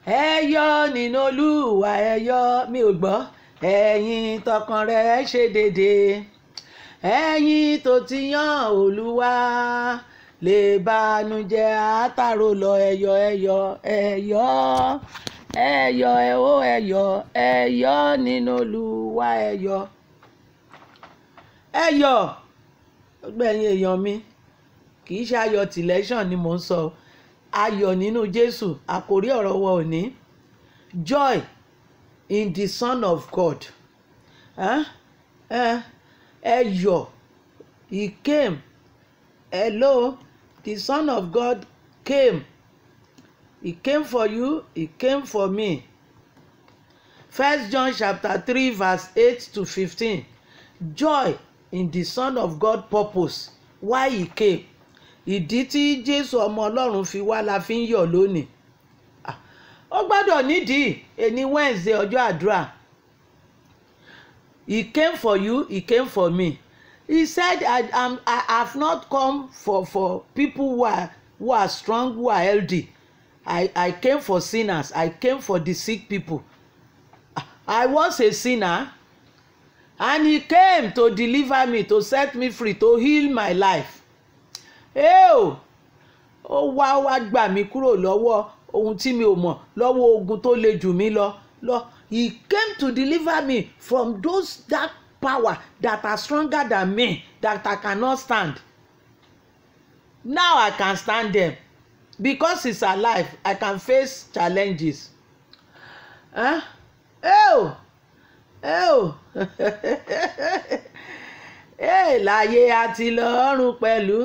ẹ yọ̀ nínú Olúwa ẹ yọ̀ mi ò gbọ́ ẹ̀yin tọkàn rẹ̀ ṣe déédéé ẹ̀yin tó ti yàn Olúwa lè bànújẹ́ àtàrò lọ ẹ yọ̀ ẹ yọ̀ ẹ yọ̀ ẹ yọ̀ ẹ ó ẹ yọ̀ ẹ yọ̀ nínú Olúwa ẹ yọ̀ ẹ yọ̀ gbẹ̀yìn èèyàn mi kì í ṣe ayọ̀ tìlẹ́ṣàn ni mò ń sọ ayọ̀ nínú Jésù àkórí ọ̀rọ̀ wa òní joy in the Son of God ẹ yọ̀ he came hello the Son of God came he came for you he came for me 1 John chapter 3 verse 8 to 15 joy in the Son of God purpose why he came ìdí tí Jésù ọmọ Ọlọ́run fi wá la fi ń yọ̀ lónìí ó gbọ́dọ̀ nídìí ẹni Wednesday ọjọ́ àdúrà he came for you he came for me he said I have not come for people who are strong who are healthy I came for sinners I came for the sick people I was a sinner and he came to deliver me to set me free to heal my life ó wá gbà mí kúrò lọ́wọ́ ohun tí mi ò mọ̀ lọ́wọ́ ogun tó le jù mí lọ he came to deliver me from those dark power that are stronger than me that I cannot stand now I can stand them because he's alive I can face challenges láyé àti lọ́run pẹ̀lú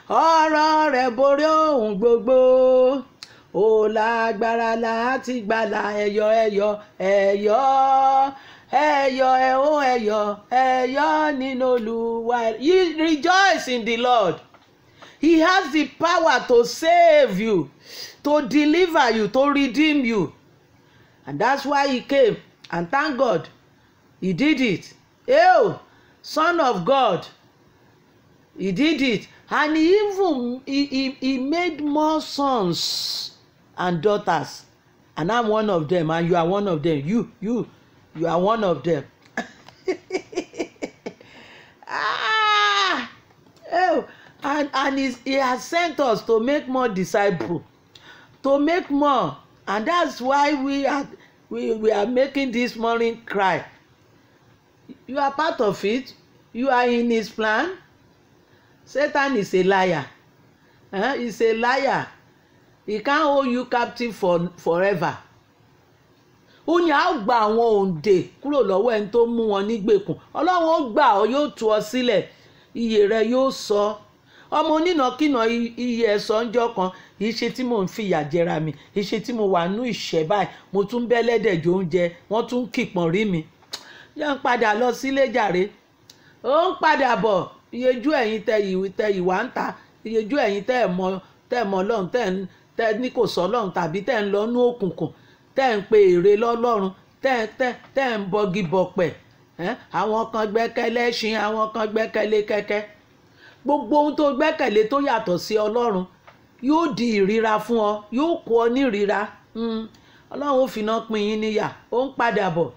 ọ̀rọ̀ rẹ̀ borí ohun gbogbo ó lágbára láti gbàlà ẹ̀yọ̀ ẹ̀yọ̀ ẹ̀yọ̀ ẹ̀yọ̀ ẹ̀yọ̀ ẹ̀yọ̀ nínú Olúwa you rejoice in the Lord he has the power to save you to deliver you to redeem you and that's why he came and thank God he did it Son of God he did it and he even he made more sons and daughters and I'm one of them and you are one of them you are one of them and he has sent us to make more disciples to make more and that's why we are making this morning cry. You are part of it. You are in his plan. Satan is a liar. He's a liar. He can't hold you captive forever. Ó ní a gba àwọn òǹdè kúrò lọ́wọ́ ẹni tó mú wọn nígbèkùn. Ọlọ́run ó gbà ọ́ yóò tú ọ sílẹ̀. Iyè rẹ yóò sọ. Ọmọ onínàkínà iye ẹ̀sọ́ ńjọ́ kan. Ìṣe tí mò ń fìyà jẹra mi. Ìṣe tí mo wà nú ìṣẹ́ báyìí. Mo tún bẹ́lẹ́dẹ̀ jẹ oúnjẹ. Wọ́n tún kìpọ̀n rí mi. Yá ń padà lọ sílé jàre ó ń padà bọ̀ iyejú ẹ̀yin tẹ ìwà ń ta iyejú ẹ̀yin tẹ́ ẹ̀ mọ Ọlọ́run tẹ́ ní kò sọ Ọlọ́run tàbí tẹ́ ń lọ nú òkùnkùn tẹ́ ń pe ère lọ́lọ́run tẹ́ ń bọgi bọ̀pẹ̀ àwọn kan gbẹ́kẹ̀lé ẹṣin àwọn kan gbẹ́kẹ̀lé kẹ̀kẹ́ gbogbo ohun tó gbẹ́kẹ̀lé tó yàtọ̀ sí Ọlọ́run yóò di ìríra fún ọ yóò kó ọ ní ìríra Ọlọ́run ó fi iná pín yín níyà ó ń padà bọ̀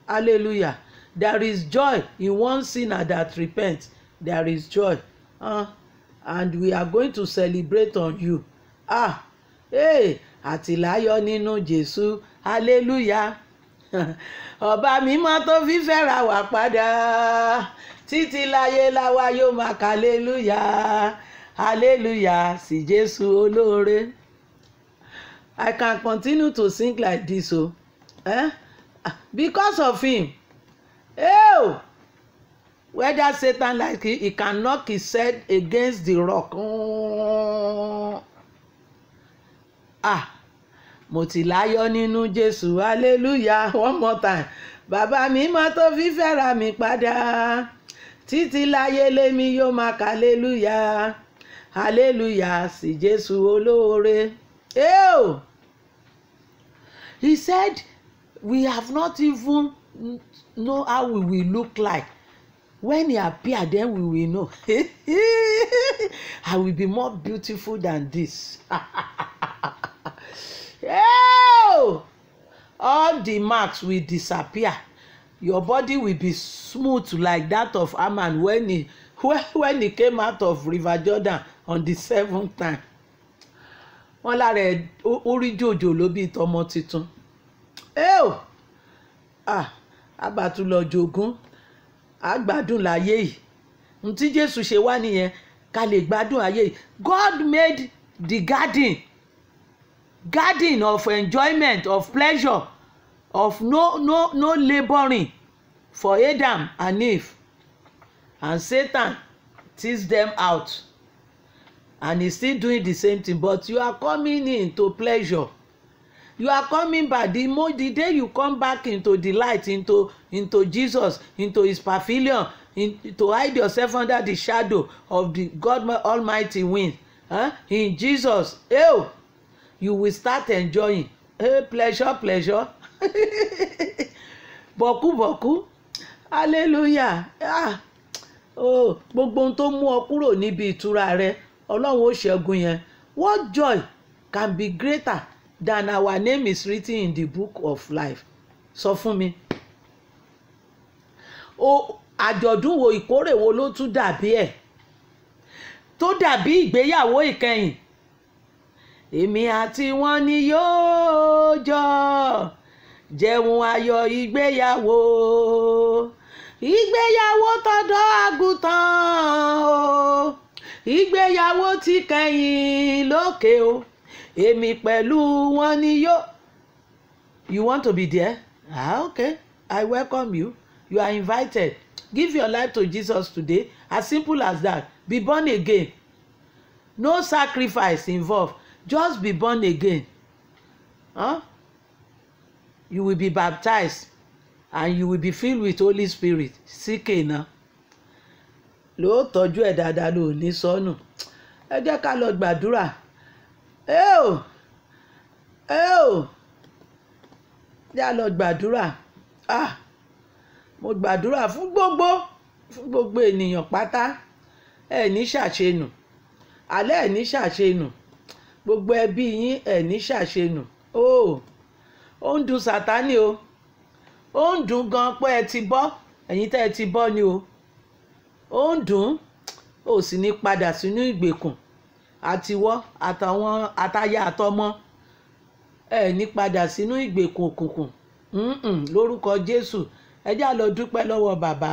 hallelujah there is joy in one sinner that repents there is joy and we are going to celebrate on you àtìláyọ̀ nínú Jésù hallelujah ọba mímọ́ tó fífẹ́ ra wá padà títí láyé láwa yóò máa kà hallelujah hallelujah sí Jésù olóore I can continue to sing like this because of him whether Satan like it, he can knock his head against the rock mo ti láyọ̀ nínú Jésù hallelujah one more time bàbá mi mọ́ tó fífẹ́ ra mi padà títí láyé lémi yóò máa kà hallelujah hallelujah sí Jésù olóore he said we have not even know how we will look like when he appear then we will know I will be more beautiful than this All the marks will disappear. Your body will be smooth like that of Haman when he came out of River Jordan on the 7th time. Wọ́n lára ẹ̀ orí jòjò ló bí tọmọ tuntun. Àbàtúlọ̀ jogún àgbàdùn láyé yìí. Ohun tí Jésù ṣe wá nìyẹn ká lè gbádùn ayé yìí. God made the garden of enjoyment, of pleasure, of no laboring for Adam and Eve, and Satan teased them out, and he's still doing the same thing. But you are coming into pleasure, you are coming back. The day you come back into the light, into Jesus, into his pavilion, to hide yourself under the shadow of the God Almighty wing, in Jesus, you will start enjoying pleasure. Bọ̀kú hallelujah. Gbogbo ohun tó mú ọ kúrò níbi ìtura rẹ Ọlọ́run ó ṣẹ́gun yẹn. What joy can be greater than our name is written in the book of life? Sọ fún mi. Àjọ̀dún wo, ìkórè wo ló tún dàbí ẹ̀, tó dàbí ìgbéyàwó ìkẹyìn? Èmi àti wọn ni yóò jọ jẹun ayọ̀ ìgbéyàwó tọ̀dọ̀ àgùntàn o, ìgbéyàwó tí kẹ́yìn lókè o, èmi pẹ̀lú wọn ni yóò. You want to be there? Okay, I welcome you. You are invited. Give your life to Jesus today. As simple as that. Be born again. No sacrifice involved. Just be born again. You will be baptized and you will be filled with Holy Spirit. Síkè náà ló tọ́jú ẹ̀ dáadáa ló ní sọnù. Ẹ jẹ́ ká lọ gbàdúrà. Jẹ́ lọ gbàdúrà. Mo gbàdúrà fún gbogbo ènìyàn pátá. Ẹ ní ṣàṣenù. Alẹ́ ẹ ní ṣàṣenù. Gbogbo ẹbí yín ẹ ní ṣàṣenù. Ó ń dùn Sátánì o. Ó ń dùn gan pé ẹ ti bọ́. Ẹ̀yin tẹ́ ẹ ti bọ́ ni o. Ó ń dùn. Ó sì ní padà sínú ìgbèkùn. Àtiwọ́ àtàwọn àtaya àtọmọ. Ẹ ní padà sínú ìgbèkùn òkùnkùn. Lórúkọ Jésù. Ẹ já lọ dúpẹ́ lọ́wọ́ bàbá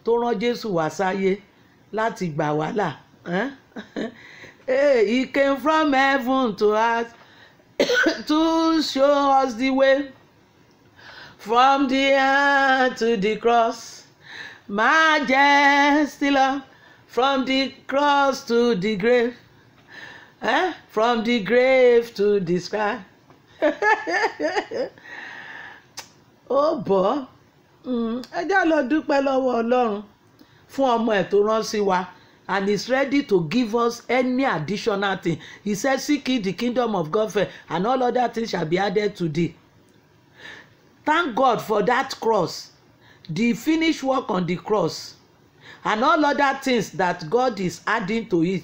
tó rán Jésù wá sáyé láti gbà wá là. He came from heaven to earth to show us the way, from the earth to the cross. Majesty, Lord, from the cross to the grave, from the grave to the sky. Oh boy. Ẹ já lọ dúpẹ́ lọ́wọ́ Ọlọ́run fún ọmọ ẹ̀ tó rán sí wa, and he's ready to give us any additional thing. He said, seek ye the kingdom of God first, and all other things shall be added to thee. Thank God for that cross, the finished work on the cross, and all other things that God is adding to it.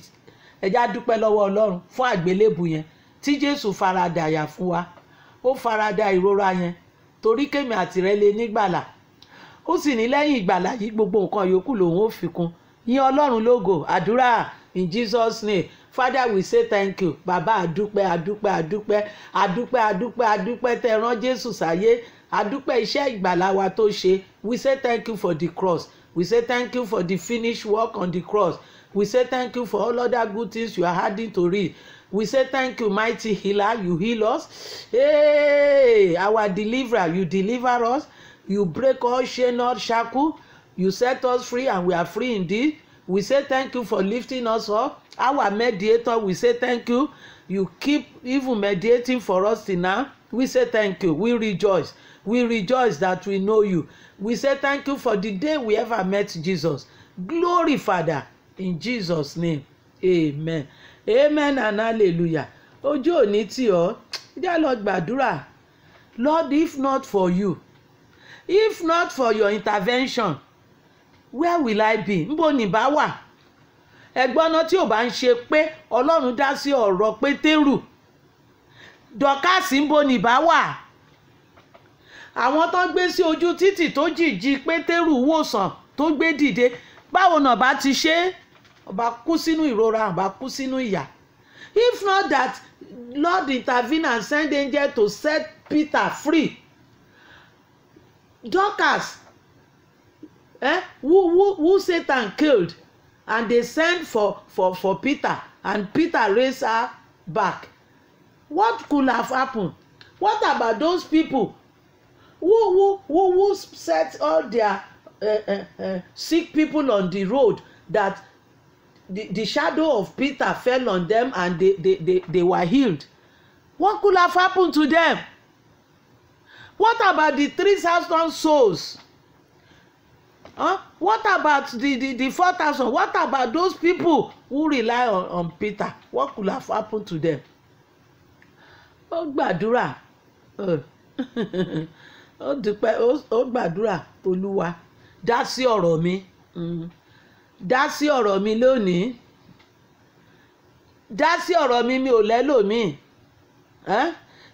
Ẹ já dúpẹ́ lọ́wọ́ Ọlọ́run fún àgbélébù yẹn tí Jésù farada àyà fún wa. Ó farada ìrora yẹn torí kémi àtìrẹ lè nígbàlà. Ó sì ní lẹ́yìn ìgbàlà yìí gbogbo nǹkan yòókù lòun ó fi kún. Yìn Ọlọ́run lógo. Àdúrà in Jesus name. Father, we say thank you. Bàbá àdúpẹ́ tẹ́ rán Jésù sáyé. Àdúpẹ́ iṣẹ́ ìgbàlà wa tó ṣe. We say thank you for the cross. We say thank you for the finished work on the cross. We say thank you for all other good things you are adding to it. We say thank you, mighty healer. You heal us. Hey, our deliverer, you deliver us. You break all chain, all shackle. You set us free, and we are free indeed. We say thank you for lifting us up. Our mediator, we say thank you. You keep even mediating for us till now. We say thank you. We rejoice. We rejoice that we know you. We say thank you for the day we ever met Jesus. Glory, Father, in Jesus' name. Amen. Amen and hallelujah. Ojú òní tì ọ́. Jẹ́ lọ gbàdúrà. Lord, if not for you, if not for your intervention, where will I be? Nbo ni bá wà? Ẹ̀gbọ́n náà tí ò bá ń ṣe pé Ọlọ́run dá sí ọ̀rọ̀ Pétérù Dorcas ń bo nìbá wà. Àwọn tó ń gbé sí ojú títì tó jìjì Pétérù wòsàn tó gbé dìde, báwo náà bá ti ṣe? Ọba kú sínú ìrora, ọba kú sínú ìyà. If not that Lord intervene and send angel to set Peter free. Dorcas, who Satan killed, and they sent for Peter, and Peter raised her back. What could have happened? What about those people who set all their sick people on the road, that the shadow of Peter fell on them and they were healed? What could have happened to them? What about the 3,000 souls? What about the 4,000? What about those people who rely on Peter? What could have happened to them? Ó gbàdúrà, ó dúpẹ́, ó gbàdúrà, Olúwa dá sí ọ̀rọ̀ mi, dá sí ọ̀rọ̀ mi lónìí, dá sí ọ̀rọ̀ mi, mi ò lẹ́lòmíì.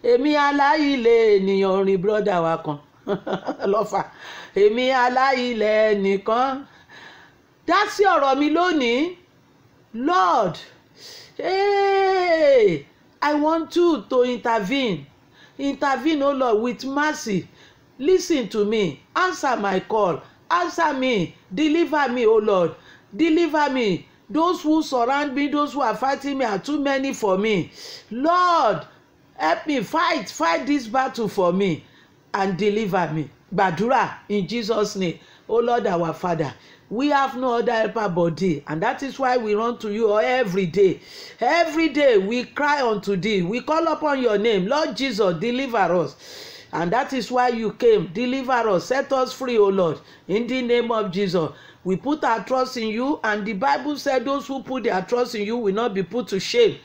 Èmi aláìlẹ̀ ènìyàn, orin brọ́dà wa kan lọ́fà, èmi aláìlẹ̀ nìkan, dá sí ọ̀rọ̀ mi lónìí. Lord, hey, I want you to intervene, oh Lord, with mercy. Listen to me, answer my call, answer me, deliver me, oh Lord, deliver me. Those who surround me, those who are fighting me are too many for me. Lord, help me fight this battle for me and deliver me. Gbàdúrà in Jesus' name. Oh Lord our Father, we have no other helper but thee, and that is why we run to you every day. Every day we cry unto thee, we call upon your name. Lord Jesus, deliver us. And that is why you came. Deliver us, set us free, O Lord, in the name of Jesus. We put our trust in you, and the Bible said those who put their trust in you will not be put to shame.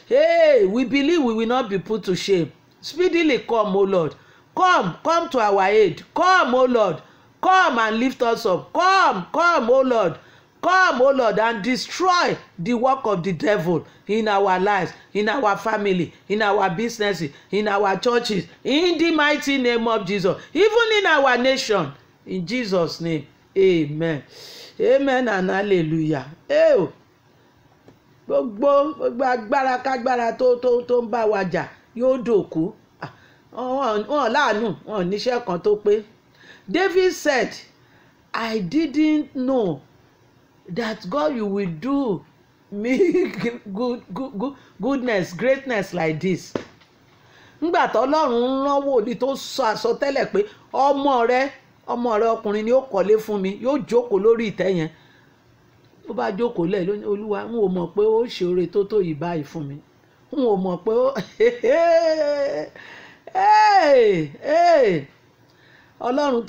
Hey, we believe we will not be put to shame. Speedily come, O Lord. Come to our aid. Come, O Lord. Come and lift us up. Come, O Lord. Come, O Lord, and destroy the work of the devil in our lives, in our family, in our businesses, in our churches, in the mighty name of Jesus, even in our nation. In Jesus' name, amen. Amen and hallelujah. Gbogbo agbára kágbára tó ń bá wa jà yóò dòkú. Wọ́n láàánú, wọ́n níṣẹ́ kan tó pé. David said, I didn't know that God, you will do me goodness, greatness like this. Nígbà tó Ọlọ́run rán wòlíì tó sọ àsọtẹ́lẹ̀ pé ọmọ rẹ ọkùnrin ni ó kọ́lé fún mi, yóò jókòó lórí ìtẹ́ yẹn. Ó bá jókòó lẹ̀ lónìí, Olúwa, n ò mọ̀ pé ó ṣe oore tó yìí báyìí fún mi. N ò mọ̀ pé ó Ọlọ́run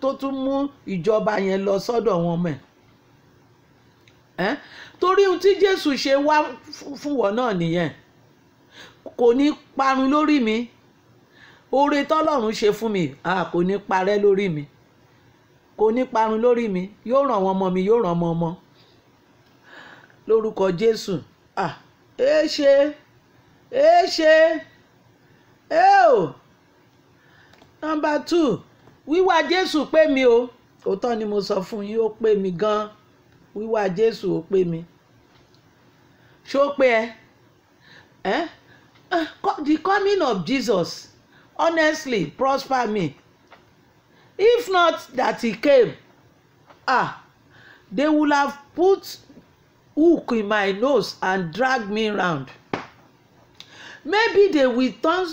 tó tún mú ìjọba yẹn lọ sọ́dọ̀ wọn mọ̀ ẹ́. Torí ohun tí Jésù ṣe wá fún wọn náà nìyẹn. Kò ní parun lórí mi. Oore tọ́lọ́run ṣe fún mi, kò ní parẹ́ lórí mi. Kò ní parun lórí mi. Yóò ràn wọ́n ọmọ mi, yóò ràn ọmọ. Lórúkọ Jésù. Number 2, wíwá Jésù pé mi o. Òótọ́ ni mo sọ fún yín, ó pé mi gan. Wíwá Jésù ó pé mi. Ṣó pé ẹ? The coming of Jesus honestly prosper me. If not that he came, they would have put hook in my nose and drag me around. Maybe they will turn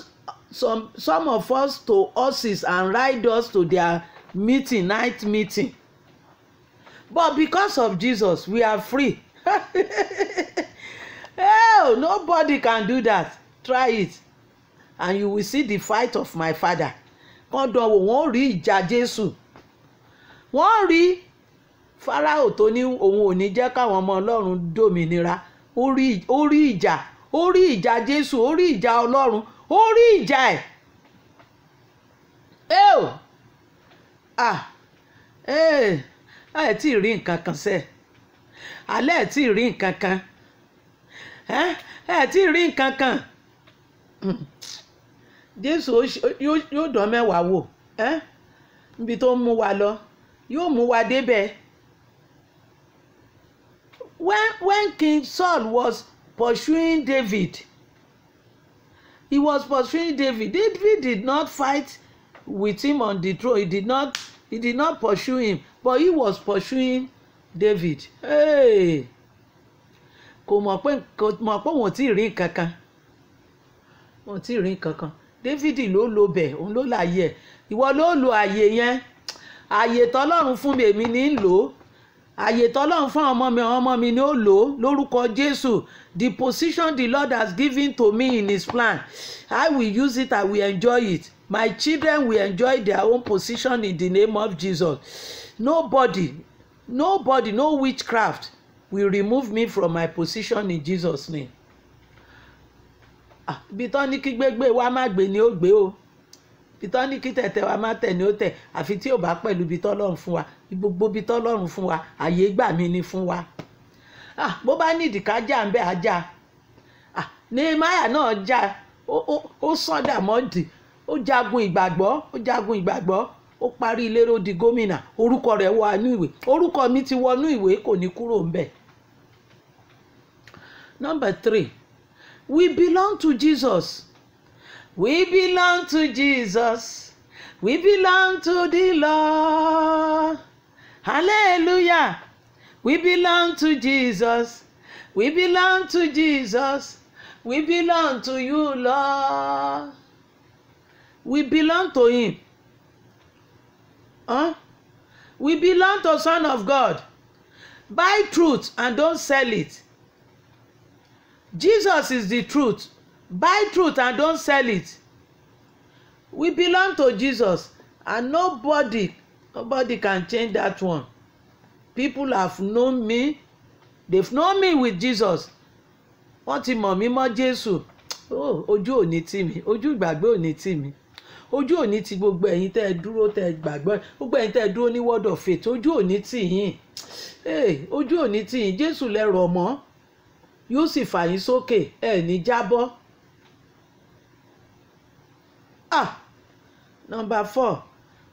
some of us to horses and ride us to their night meeting. But because of Jesus, we are free. Nobody can do that. Try it, and you will see the fight of my Father. Kọ́ńdọ̀ wọ́n rí ìjà Jésù. Wọ́n rí Fáráò tó ní òun ò ní jẹ́ káwọn ọmọ Ọlọ́run dòmìnira. Ó rí ìjà Jésù, ó rí ìjà Ọlọ́run, ó rí ìjà ẹ̀. Ẹ tí ì rí nǹkan kan sẹ́. Alẹ́ ẹ̀ tí ì rí nǹkan kan. Ẹ tí ì rí nǹkan kan. Jésù yóò dán mẹ́wàá wò níbi tó ń mú wa lọ yóò mú wa débẹ̀. When King Saul was pursuing David, he was pursuing David. David did not fight with him on the throne. He did not pursue him, but he was pursuing David. Hey, kò mọ̀ pé wọn ò tí ì rí kankan. Wọn ò tí ì rí kankan. David ló lo bẹ̀, òun ló láàyè ẹ̀. Ìwọ ló lo àyè yẹn. Àyè tọ́lọ́run fún mi èmi ní lò ó. Àyè tọ́lọ́run fún ọmọ mi ni ó lò ó lórúkọ Jésù. The position the Lord has given to me in his plan, I will use it, I will enjoy it. My children will enjoy their own position in the name of Jesus. Nobody, no witchcraft will remove me from my position in Jesus' name. Ibi tán ní kí gbégbé wa má gbé ni ó gbé o. Ibi tán ní kí tẹ̀tẹ̀ wa má tẹ̀ ni ó tẹ̀. Àfi tí ò bá pẹ̀lú ibi tọ́lọ́run fún wa. Gbogbo ibi tọ́lọ́run fún wa, àyè gbà mí ni fún wa. Bó bá nídìí ká jà ń bẹ́ ajá. Nehemiah náà jà, ó sán Dàmọ́dì, ó jagun ìgbàgbọ́, ó parí ìlérò di gómìnà. Orúkọ rẹ̀ wọ inú ìwé. Orúkọ mi ti wọnú ìwé, kò ní kúrò ńbẹ̀. Number 3, we belong to Jesus. We belong to Jesus. We belong to the Lord. Hallelujah. We belong to Jesus. We belong to Jesus. We belong to you, Lord. We belong to him. We belong to Son of God. Buy truth and don't sell it. Jesus is the truth. Buy truth and don't sell it. We belong to Jesus, and nobody can change that one. People have known me. They've known me with Jesus. Wọ́n ti mọ̀ mí mọ́ Jésù. Ojú ò ní tì mí. Ojú ìgbàgbé ò ní tì mí. Ojú ò ní tì gbogbo ẹ̀yin tẹ́ ẹ dúró tẹ́ ẹ gbàgbọ́. Gbogbo ẹ̀yin tẹ́ ẹ dúró ní word of faith. Ojú ò ní tì yín. Ojú ò ní tì yín. Jésù lẹ rọ̀ mọ́. Yóò sì fà yín sókè. Ẹ ní jábọ́. Number 4,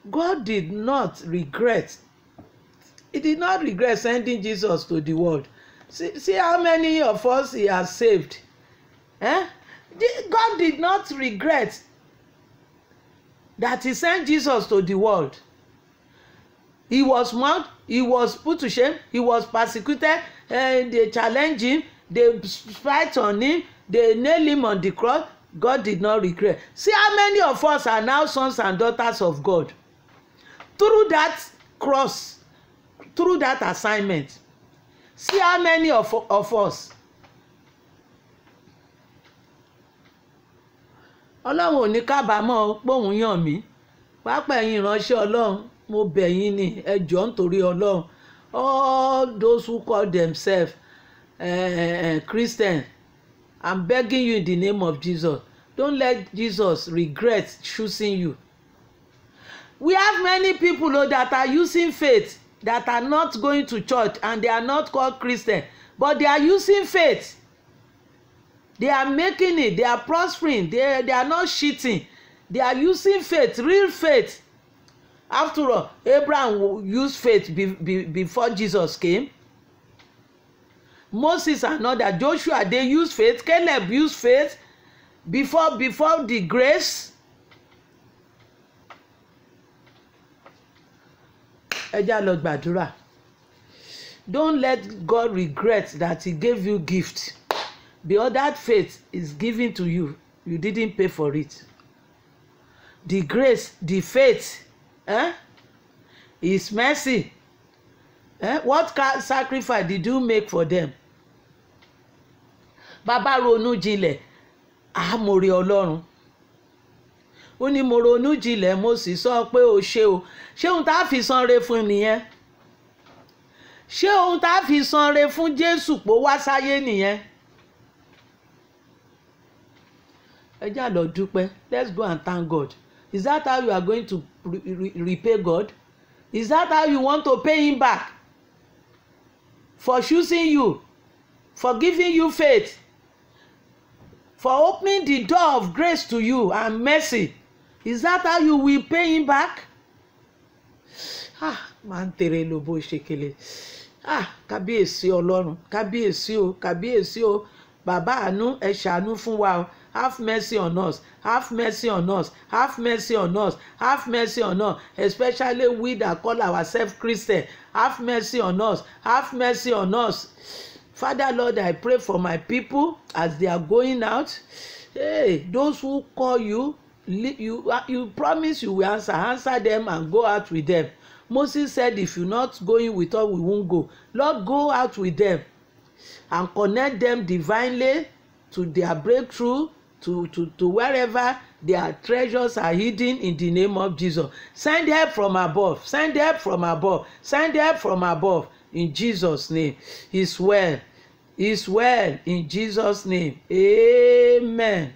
God did not regret. He did not regret sending Jesus to the world. See how many of us he has saved. God did not regret that he sent Jesus to the world. He was mocked, he was put to shame, he was persecuted, they challenged him, they spat on him, they nailed him on the cross. God did not regret. See how many of us are now sons and daughters of God. Through that cross, through that assignment. See how many of us. Ọlọ́run ò ní kábàámọ̀ pé òun yàn mí. Pápá ẹ̀yin ìránṣẹ́ Ọlọ́run, mo bẹ̀ yín ni ẹ jọ̀ọ́ nítorí Ọlọ́run. All those who call themselves Christian, I'm begging you in the name of Jesus. Don't let Jesus regret choosing you. We have many people that are using faith, that are not going to church, and they are not called Christian, but they are using faith. They are making it. They are prospering. They are not cheating. They are using faith, real faith. After all, Abraham used faith before Jesus came. Moses and others, Joshua, they used faith. Caleb used faith before the grace. Ẹ já lọ gbàdúrà. Don't let God regret that he gave you gift, because that faith is given to you. You didn't pay for it. The grace, the faith, is mercy. What sacrifice did you make for them? Bàbá ronú jinlẹ̀, mo rí Ọlọ́run. Ó ní mo ronú jinlẹ̀, mo sì sọ pé o ṣé o. Ṣé ohun tá a fi sanre fún nìyẹn? Ṣé ohun tá a fi sanre fún Jésù pé ó wá sáyé nìyẹn? Ẹ já lọ dúpẹ́. Let's go and thank God. Is that how you are going to repay God? Is that how you want to pay him back? For choosing you, for giving you faith, for opening the door of grace to you and mercy. Is that how you will pay him back? Man tere lobo ìṣèkèlè. Kábíyèsí Ọlọ́run, kábíyèsí o, bàbá àánú, ẹ ṣàánú fún wa o. Have mercy on us, have mercy on us, have mercy on us, have mercy on us, especially we that call ourselves Christian. Have mercy on us, have mercy on us. Father Lord, I pray for my people as they are going out. Hey, those who call you, you promise you will answer them and go out with them. Moses said, if you're not going with us, we won't go. Lord, go out with them and connect them divinely to their breakthrough, to wherever their treasures are hidden, in the name of Jesus. Send help from above, send help from above, send help from above, in Jesus' name. Is well in Jesus' name. Amen.